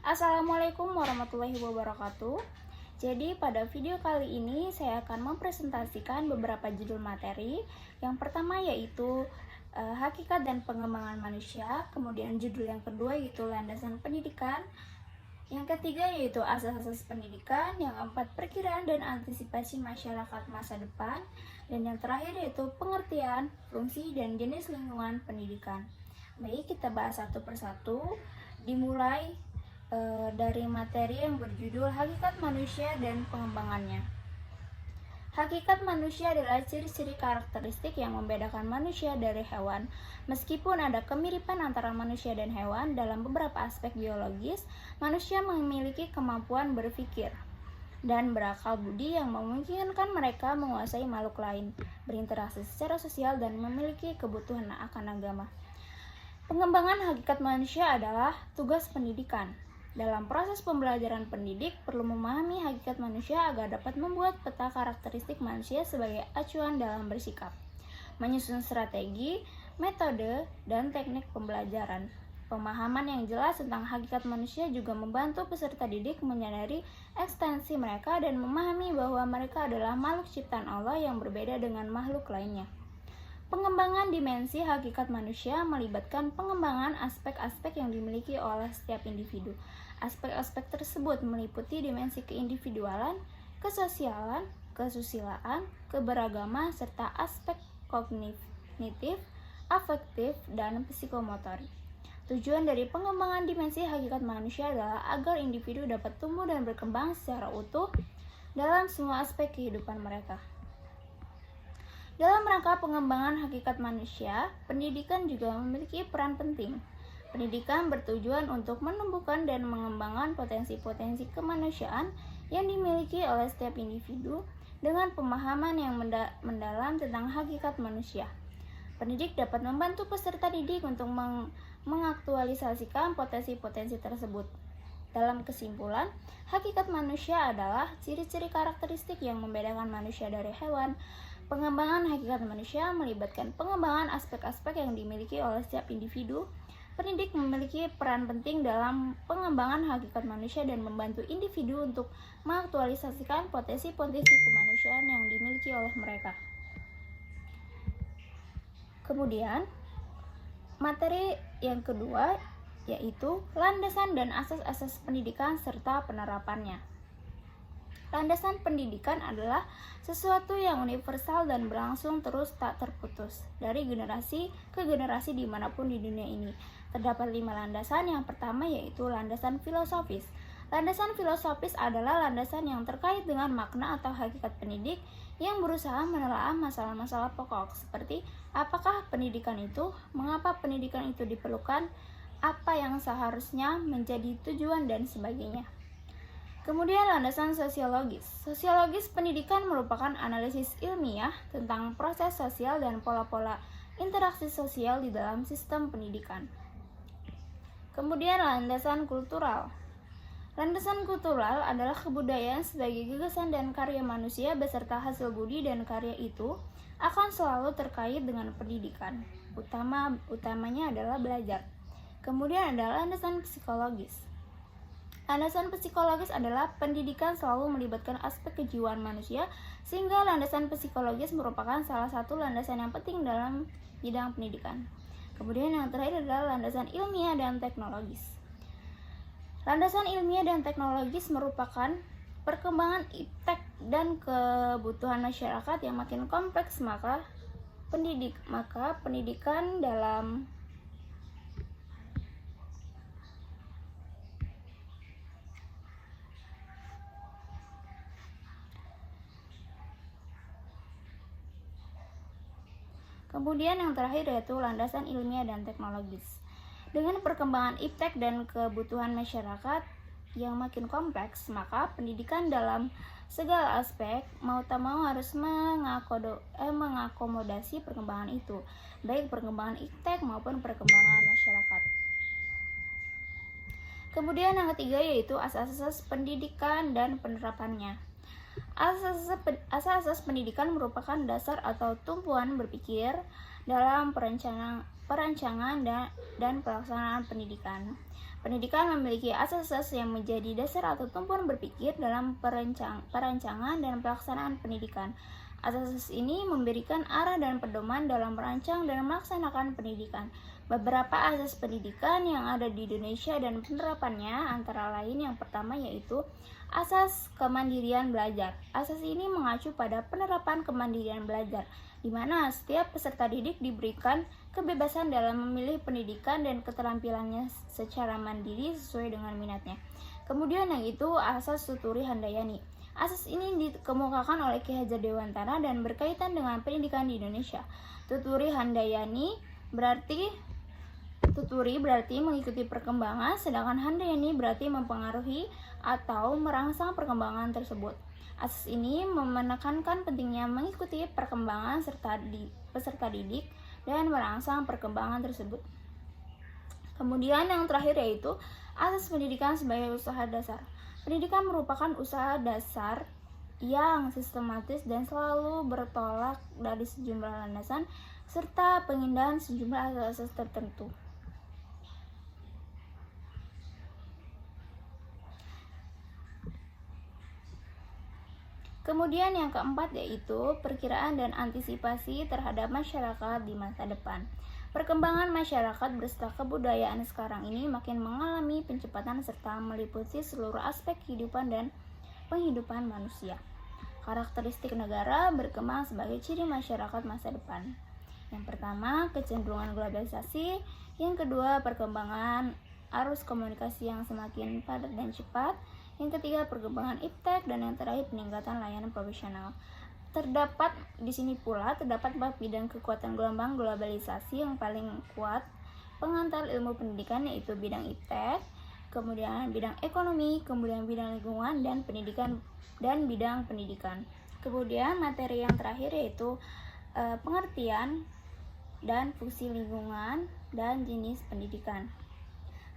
Assalamualaikum warahmatullahi wabarakatuh. Jadi pada video kali ini saya akan mempresentasikan beberapa judul materi. Yang pertama yaitu hakikat dan pengembangan manusia. Kemudian judul yang kedua yaitu landasan pendidikan. Yang ketiga yaitu asas-asas pendidikan. Yang keempat perkiraan dan antisipasi masyarakat masa depan. Dan yang terakhir yaitu pengertian, fungsi, dan jenis lingkungan pendidikan. Baik, kita bahas satu persatu. Dimulai dari materi yang berjudul Hakikat Manusia dan Pengembangannya. Hakikat manusia adalah ciri-ciri karakteristik yang membedakan manusia dari hewan. Meskipun ada kemiripan antara manusia dan hewan dalam beberapa aspek biologis, manusia memiliki kemampuan berpikir dan berakal budi yang memungkinkan mereka menguasai makhluk lain, berinteraksi secara sosial, dan memiliki kebutuhan akan agama. Pengembangan hakikat manusia adalah tugas pendidikan. Dalam proses pembelajaran pendidik perlu memahami hakikat manusia agar dapat membuat peta karakteristik manusia sebagai acuan dalam bersikap, menyusun strategi, metode, dan teknik pembelajaran. Pemahaman yang jelas tentang hakikat manusia juga membantu peserta didik menyadari ekstensi mereka dan memahami bahwa mereka adalah makhluk ciptaan Allah yang berbeda dengan makhluk lainnya. Pengembangan dimensi hakikat manusia melibatkan pengembangan aspek-aspek yang dimiliki oleh setiap individu. Aspek-aspek tersebut meliputi dimensi keindividualan, kesosialan, kesusilaan, keberagaman, serta aspek kognitif, afektif, dan psikomotorik. Tujuan dari pengembangan dimensi hakikat manusia adalah agar individu dapat tumbuh dan berkembang secara utuh dalam semua aspek kehidupan mereka. Dalam rangka pengembangan hakikat manusia, pendidikan juga memiliki peran penting. Pendidikan bertujuan untuk menumbuhkan dan mengembangkan potensi-potensi kemanusiaan yang dimiliki oleh setiap individu dengan pemahaman yang mendalam tentang hakikat manusia. Pendidik dapat membantu peserta didik untuk mengaktualisasikan potensi-potensi tersebut. Dalam kesimpulan, hakikat manusia adalah ciri-ciri karakteristik yang membedakan manusia dari hewan. Pengembangan hakikat manusia melibatkan pengembangan aspek-aspek yang dimiliki oleh setiap individu. Pendidik memiliki peran penting dalam pengembangan hakikat manusia dan membantu individu untuk mengaktualisasikan potensi-potensi kemanusiaan yang dimiliki oleh mereka. Kemudian, materi yang kedua yaitu landasan dan asas-asas pendidikan serta penerapannya. Landasan pendidikan adalah sesuatu yang universal dan berlangsung terus tak terputus dari generasi ke generasi dimanapun di dunia ini. Terdapat 5 landasan. Yang pertama yaitu landasan filosofis. Landasan filosofis adalah landasan yang terkait dengan makna atau hakikat pendidik yang berusaha menelaah masalah-masalah pokok seperti apakah pendidikan itu, mengapa pendidikan itu diperlukan, apa yang seharusnya menjadi tujuan, dan sebagainya. Kemudian landasan sosiologis. Sosiologis pendidikan merupakan analisis ilmiah tentang proses sosial dan pola-pola interaksi sosial di dalam sistem pendidikan. Kemudian landasan kultural. Landasan kultural adalah kebudayaan sebagai gagasan dan karya manusia beserta hasil budi dan karya itu akan selalu terkait dengan pendidikan. Utamanya adalah belajar. Kemudian ada landasan psikologis. Landasan psikologis adalah pendidikan selalu melibatkan aspek kejiwaan manusia, sehingga landasan psikologis merupakan salah satu landasan yang penting dalam bidang pendidikan. Kemudian yang terakhir adalah landasan ilmiah dan teknologis. Landasan ilmiah dan teknologis merupakan perkembangan iptek dan kebutuhan masyarakat yang makin kompleks, maka pendidikan dalam Kemudian yang terakhir yaitu landasan ilmiah dan teknologis. Dengan perkembangan iptek dan kebutuhan masyarakat yang makin kompleks, maka pendidikan dalam segala aspek mau tak mau harus mengakomodasi perkembangan itu, baik perkembangan iptek maupun perkembangan masyarakat. Kemudian yang ketiga yaitu asas-asas pendidikan dan penerapannya. Asas-asas pendidikan merupakan dasar atau tumpuan berpikir dalam perancangan dan pelaksanaan pendidikan. Pendidikan memiliki asas-asas yang menjadi dasar atau tumpuan berpikir dalam perancangan dan pelaksanaan pendidikan. Asas-asas ini memberikan arah dan pedoman dalam merancang dan melaksanakan pendidikan. Beberapa asas pendidikan yang ada di Indonesia dan penerapannya antara lain yang pertama yaitu asas kemandirian belajar. Asas ini mengacu pada penerapan kemandirian belajar, di mana setiap peserta didik diberikan kebebasan dalam memilih pendidikan dan keterampilannya secara mandiri sesuai dengan minatnya. Kemudian yang itu asas Tuturi Handayani. Asas ini dikemukakan oleh Ki Hajar Dewantara dan berkaitan dengan pendidikan di Indonesia. Tuturi Handayani Tuturi berarti mengikuti perkembangan, sedangkan Handayani berarti mempengaruhi atau merangsang perkembangan tersebut. Asas ini menekankan pentingnya mengikuti perkembangan peserta didik dan merangsang perkembangan tersebut. Kemudian yang terakhir yaitu asas pendidikan sebagai usaha dasar. Pendidikan merupakan usaha dasar yang sistematis dan selalu bertolak dari sejumlah landasan serta pengindahan sejumlah asas-asas tertentu. Kemudian yang keempat yaitu perkiraan dan antisipasi terhadap masyarakat di masa depan. Perkembangan masyarakat beserta kebudayaan sekarang ini makin mengalami pencepatan serta meliputi seluruh aspek kehidupan dan penghidupan manusia. Karakteristik negara berkembang sebagai ciri masyarakat masa depan. Yang pertama, kecenderungan globalisasi. Yang kedua, perkembangan arus komunikasi yang semakin padat dan cepat. Yang ketiga, perkembangan iptek, dan yang terakhir peningkatan layanan profesional. Terdapat di sini pula 4 bidang kekuatan gelombang globalisasi yang paling kuat pengantar ilmu pendidikan yaitu bidang iptek, kemudian bidang ekonomi, kemudian bidang lingkungan dan pendidikan dan bidang pendidikan. Kemudian materi yang terakhir yaitu pengertian dan fungsi lingkungan dan jenis pendidikan.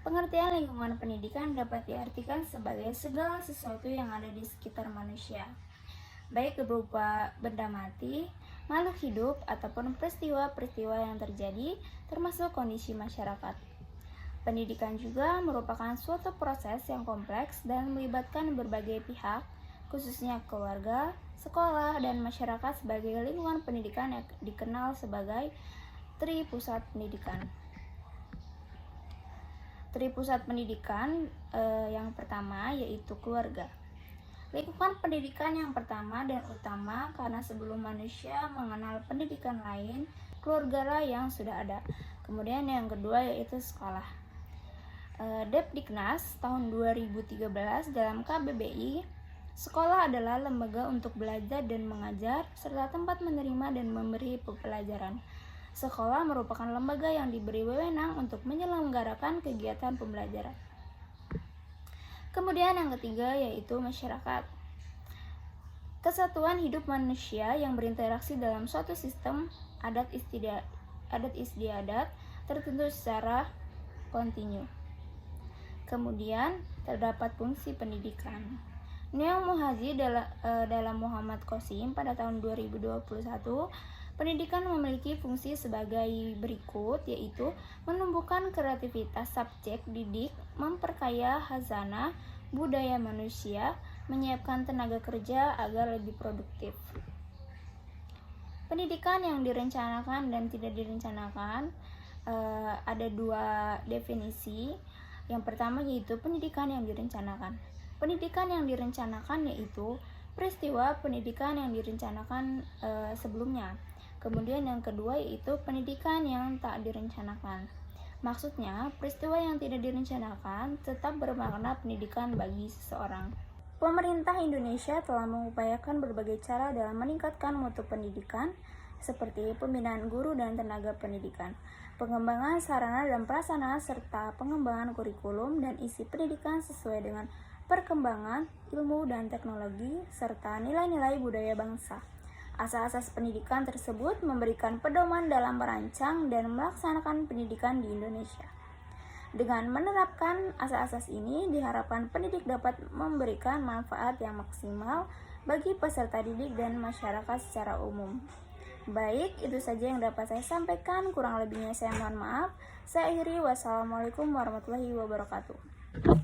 Pengertian lingkungan pendidikan dapat diartikan sebagai segala sesuatu yang ada di sekitar manusia, baik berupa benda mati, makhluk hidup, ataupun peristiwa-peristiwa yang terjadi, termasuk kondisi masyarakat. Pendidikan juga merupakan suatu proses yang kompleks dan melibatkan berbagai pihak, khususnya keluarga, sekolah, dan masyarakat sebagai lingkungan pendidikan yang dikenal sebagai Tripusat Pendidikan. Tripusat pendidikan yang pertama yaitu keluarga. Lingkungan pendidikan yang pertama dan utama karena sebelum manusia mengenal pendidikan lain, keluargalah yang sudah ada. Kemudian yang kedua yaitu sekolah. Depdiknas tahun 2013 dalam KBBI, sekolah adalah lembaga untuk belajar dan mengajar serta tempat menerima dan memberi pembelajaran. Sekolah merupakan lembaga yang diberi wewenang untuk menyelenggarakan kegiatan pembelajaran. Kemudian yang ketiga yaitu masyarakat. Kesatuan hidup manusia yang berinteraksi dalam suatu sistem adat istiadat tertentu secara kontinu. Kemudian terdapat fungsi pendidikan. Neo Muhaji dalam Muhammad Qasim pada tahun 2021, pendidikan memiliki fungsi sebagai berikut, yaitu menumbuhkan kreativitas subjek didik, memperkaya khazanah budaya manusia, menyiapkan tenaga kerja agar lebih produktif. Pendidikan yang direncanakan dan tidak direncanakan ada 2 definisi. Yang pertama yaitu pendidikan yang direncanakan. Pendidikan yang direncanakan yaitu peristiwa pendidikan yang direncanakan sebelumnya. Kemudian yang kedua yaitu pendidikan yang tak direncanakan. Maksudnya, peristiwa yang tidak direncanakan tetap bermakna pendidikan bagi seseorang. Pemerintah Indonesia telah mengupayakan berbagai cara dalam meningkatkan mutu pendidikan, seperti pembinaan guru dan tenaga pendidikan, pengembangan sarana dan prasarana, serta pengembangan kurikulum dan isi pendidikan sesuai dengan perkembangan ilmu dan teknologi, serta nilai-nilai budaya bangsa. Asas-asas pendidikan tersebut memberikan pedoman dalam merancang dan melaksanakan pendidikan di Indonesia. Dengan menerapkan asas-asas ini, diharapkan pendidik dapat memberikan manfaat yang maksimal bagi peserta didik dan masyarakat secara umum. Baik, itu saja yang dapat saya sampaikan. Kurang lebihnya saya mohon maaf. Saya akhiri, wassalamualaikum warahmatullahi wabarakatuh.